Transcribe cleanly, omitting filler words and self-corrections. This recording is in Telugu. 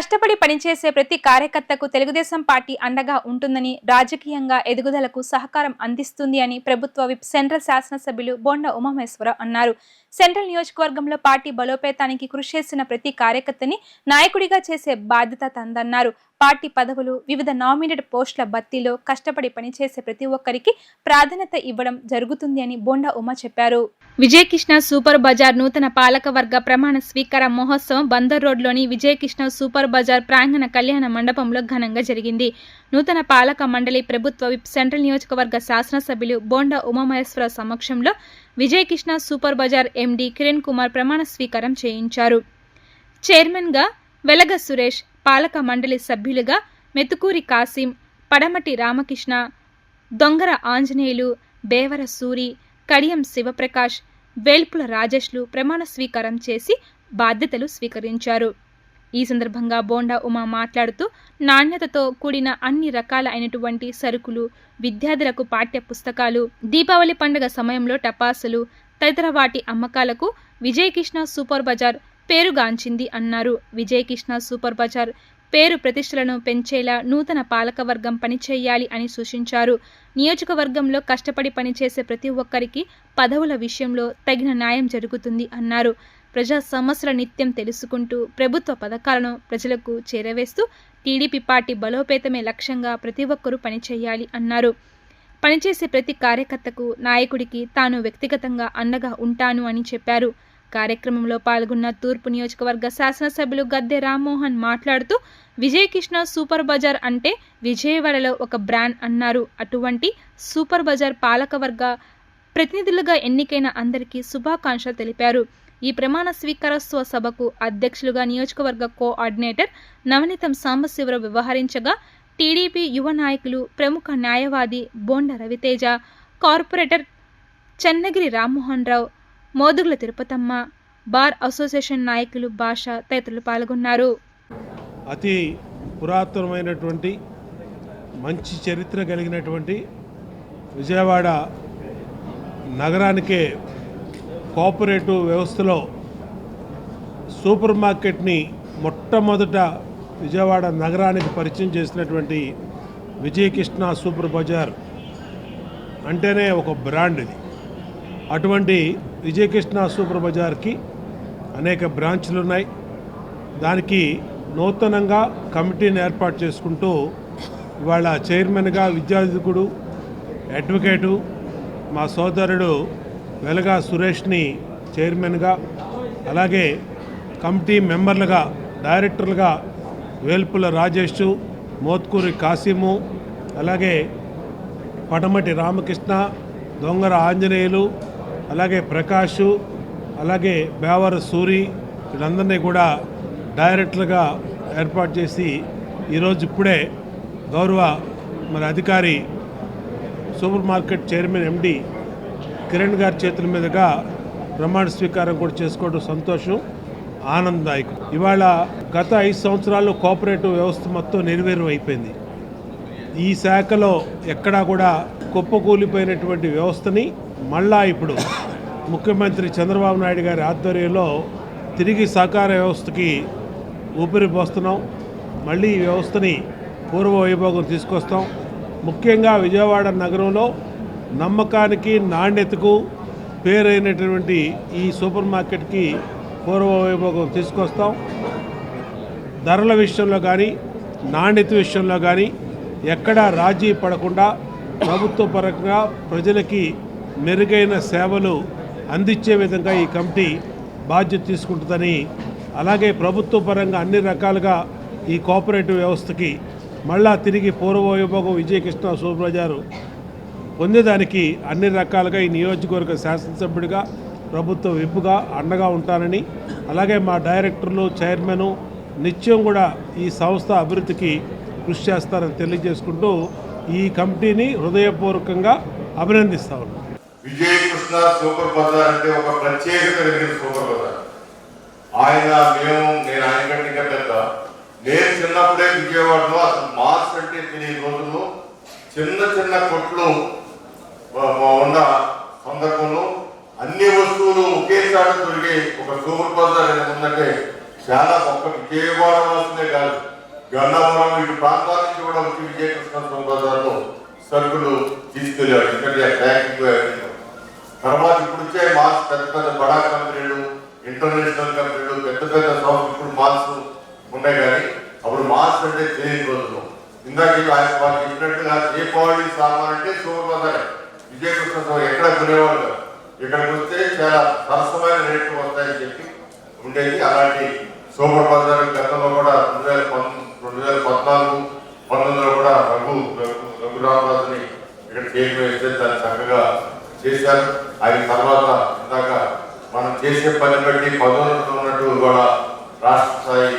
కష్టపడి పనిచేసే ప్రతి కార్యకర్తకు తెలుగుదేశం పార్టీ అండగా ఉంటుందని, రాజకీయంగా ఎదుగుదలకు సహకారం అందిస్తుంది అని ప్రభుత్వ విప్ సెంట్రల్ శాసనసభ్యులు బోండా ఉమామహేశ్వరరావు అన్నారు. సెంట్రల్ నియోజకవర్గంలో పార్టీ బలోపేతానికి కృషి చేసిన ప్రతి కార్యకర్తని నాయకుడిగా చేసే బాధ్యత తందన్నారు. పార్టీ పదవులు, వివిధ నామినేటెడ్ పోస్టుల భర్తీలో కష్టపడి పనిచేసే ప్రతి ఒక్కరికి ప్రాధాన్యత ఇవ్వడం జరుగుతుంది అని బోండా ఉమా చెప్పారు. విజయకృష్ణ సూపర్ బజార్ నూతన పాలకవర్గ ప్రమాణ స్వీకార మహోత్సవం బందర్ రోడ్లోని విజయకృష్ణ సూపర్ బజార్ ప్రాంగణ కళ్యాణ మండపంలో ఘనంగా జరిగింది. నూతన పాలక మండలి ప్రభుత్వ విప్ సెంట్రల్ నియోజకవర్గ శాసనసభ్యులు బోండా ఉమామహేశ్వరరావు సమక్షంలో విజయకృష్ణ సూపర్ బజార్ ఎండీ కిరణ్ కుమార్ ప్రమాణ స్వీకారం చేయించారు. చైర్మన్గా వెలగ సురేష్, పాలక మండలి సభ్యులుగా మెతుకూరి కాసిం, పడమటి రామకృష్ణ, దొంగర ఆంజనేయులు, బేవర సూరి, కడియం శివప్రకాష్, వేల్పుల రాజేష్లు ప్రమాణ స్వీకారం చేసి బాధ్యతలు స్వీకరించారు. ఈ సందర్భంగా బోండా ఉమా మాట్లాడుతూ నాణ్యతతో కూడిన అన్ని రకాల అయినటువంటి సరుకులు, విద్యార్థులకు పాఠ్య పుస్తకాలు, దీపావళి పండుగ సమయంలో టపాసులు తదితర వాటి అమ్మకాలకు విజయకృష్ణ సూపర్ బజార్ పేరుగాంచింది అన్నారు. విజయకృష్ణ సూపర్ బజార్ పేరు ప్రతిష్టలను పెంచేలా నూతన పాలకవర్గం పనిచేయాలి అని సూచించారు. నియోజకవర్గంలో కష్టపడి పనిచేసే ప్రతి ఒక్కరికి పదవుల విషయంలో తగిన న్యాయం జరుగుతుంది అన్నారు. ప్రజా సమస్యల నిత్యం తెలుసుకుంటూ ప్రభుత్వ పథకాలను ప్రజలకు చేరవేస్తూ టీడీపీ పార్టీ బలోపేతమే లక్ష్యంగా ప్రతి ఒక్కరూ పనిచేయాలి అన్నారు. పనిచేసే ప్రతి కార్యకర్తకు, నాయకుడికి తాను వ్యక్తిగతంగా అండగా ఉంటాను అని చెప్పారు. కార్యక్రమంలో పాల్గొన్న తూర్పు నియోజకవర్గ శాసనసభ్యులు గద్దె రామ్మోహన్ మాట్లాడుతూ విజయకృష్ణ సూపర్ బజార్ అంటే విజయవాడలో ఒక బ్రాండ్ అన్నారు. అటువంటి సూపర్ బజార్ పాలకవర్గ ప్రతినిధులుగా ఎన్నికైన అందరికీ శుభాకాంక్షలు తెలిపారు. ఈ ప్రమాణ స్వీకారోత్సవ సభకు అధ్యక్షులుగా నియోజకవర్గ కోఆర్డినేటర్ నవనీతం సాంబశివరావు వ్యవహరించగా టీడీపీ యువ నాయకులు, ప్రముఖ న్యాయవాది bonda Raviteja, corporator Chennagiri Rammohan Rao, Modugula Tirupatamma, bar association నాయకులు భాష తదితరులు పాల్గొన్నారు. అతి పురాతనమైనటువంటి మంచి చరిత్ర కలిగినటువంటి విజయవాడ నగరానికే కోఆపరేటివ్ వ్యవస్థలో సూపర్ మార్కెట్ని మొట్టమొదట విజయవాడ నగరానికి పరిచయం చేసినటువంటి విజయకృష్ణ సూపర్ బజార్ అంటేనే ఒక బ్రాండ్ ఇది. అటువంటి విజయకృష్ణ సూపర్ బజార్కి అనేక బ్రాంచ్లు ఉన్నాయి. దానికి నూతనంగా కమిటీని ఏర్పాటు చేసుకుంటూ ఇవాళ చైర్మన్గా విద్యార్థికుడు, అడ్వకేటు మా సోదరుడు వెలగా సురేష్ని చైర్మన్గా, అలాగే కమిటీ మెంబర్లుగా, డైరెక్టర్లుగా వేల్పుల రాజేష్, మోత్కూరి కాసిము, అలాగే పడమటి రామకృష్ణ, దొంగర ఆంజనేయులు, అలాగే ప్రకాష్, అలాగే బేవర సూరి, వీళ్ళందరినీ కూడా డైరెక్టర్లుగా ఏర్పాటు చేసి ఈరోజు ఇప్పుడే గౌరవ అధికారి super market chairman MD Kiran గారి చేతుల మీదుగా ప్రమాణ స్వీకారం కూడా చేసుకోవడం సంతోషం, ఆనందదాయకం. ఇవాళ గత 5 సంవత్సరాల్లో కోఆపరేటివ్ వ్యవస్థ మొత్తం నిర్వీర్యం అయిపోయింది. ఈ శాఖలో ఎక్కడా కూడా కుప్పకూలిపోయినటువంటి వ్యవస్థని మళ్ళా ఇప్పుడు ముఖ్యమంత్రి చంద్రబాబు నాయుడు గారి ఆధ్వర్యంలో తిరిగి సహకార వ్యవస్థకి ఊపిరి పోస్తున్నాం. మళ్ళీ ఈ వ్యవస్థని పూర్వ వైభోగం తీసుకొస్తాం. ముఖ్యంగా విజయవాడ నగరంలో నమ్మకానికి, నాణ్యతకు పేరైనటువంటి ఈ సూపర్ మార్కెట్కి పూర్వ వైభోగం తీసుకొస్తాం. ధరల విషయంలో కానీ, నాణ్యత విషయంలో కానీ ఎక్కడా రాజీ పడకుండా ప్రభుత్వ పరంగా ప్రజలకి మెరుగైన సేవలు అందించే విధంగా ఈ కమిటీ బాధ్యత తీసుకుంటుందని, అలాగే ప్రభుత్వ పరంగా అన్ని రకాలుగా ఈ కోఆపరేటివ్ వ్యవస్థకి మళ్ళా తిరిగి పూర్వ వైభోగం విజయకృష్ణ సూపర్ బజారు పొందేదానికి అన్ని రకాలుగా ఈ నియోజకవర్గ శాసనసభ్యుడిగా, ప్రభుత్వ విప్పుగా అండగా ఉంటానని, అలాగే మా డైరెక్టర్లు, చైర్మన్ నిత్యం కూడా ఈ సంస్థ అభివృద్ధికి కృషి చేస్తారని తెలియజేసుకుంటూ ఈ కమిటీని హృదయపూర్వకంగా అభినందిస్తా ఉన్నాం. విజయకృష్ణ సూపర్ బజార్ అంటే ఒక ప్రత్యేకత కలిగిన సూపర్ బజార్. నేను ఆయన కంటే పెద్ద. నేను చిన్నప్పుడే విజయవాడలో అసలు మాస్ అంటే తెలియని రోజుల్లో చిన్న చిన్న కొట్లు ఉన్న సందర్భంలో అన్ని వస్తువులు ఒకేసారి దొరికే ఒక సూపర్ బజార్ ఉందంటే చాలా ఒక్క విజయవాడ వాసులే కాదు, గన్నవరం ఇటు ప్రాంతాల నుంచి కూడా వచ్చి విజయకృష్ణ బజార్లో సరుకులు తీసుకెళ్ళారు. ఎందుకంటే ప్యాకింగ్ తర్వాత ఇప్పుడు వచ్చే మాల్స్ పెద్ద పెద్ద బడా కంపెనీలు, ఇంటర్నేషనల్ కంపెనీలు, పెద్ద పెద్ద షాప్స్ ఇప్పుడు మాల్స్ ఉన్నాయి. కానీ అప్పుడు మాల్స్ అంటే తెలియని రోజులు. ఇందాక వాళ్ళు చెప్పినట్టుగా దీపావళి సామాన్ అంటే సూపర్ బజార్, విజయకృష్ణ ఎక్కడ కొనేవాళ్ళు కాదు. ఇక్కడికి వస్తే చాలా సరసమైన రేట్లు వస్తాయని చెప్పి ఉండేది. అలాంటి సూపర్ బజార్ గతంలో కూడా 2014, 2019లో కూడా రఘురామరాజుని ఇక్కడ చేయడం వేస్తే దాన్ని చక్కగా చేశారు. ఆయన తర్వాత ఇందాక మనం చేసే పని బట్టి పదోన్నతులు ఉన్నట్టు కూడా రాష్ట్ర స్థాయి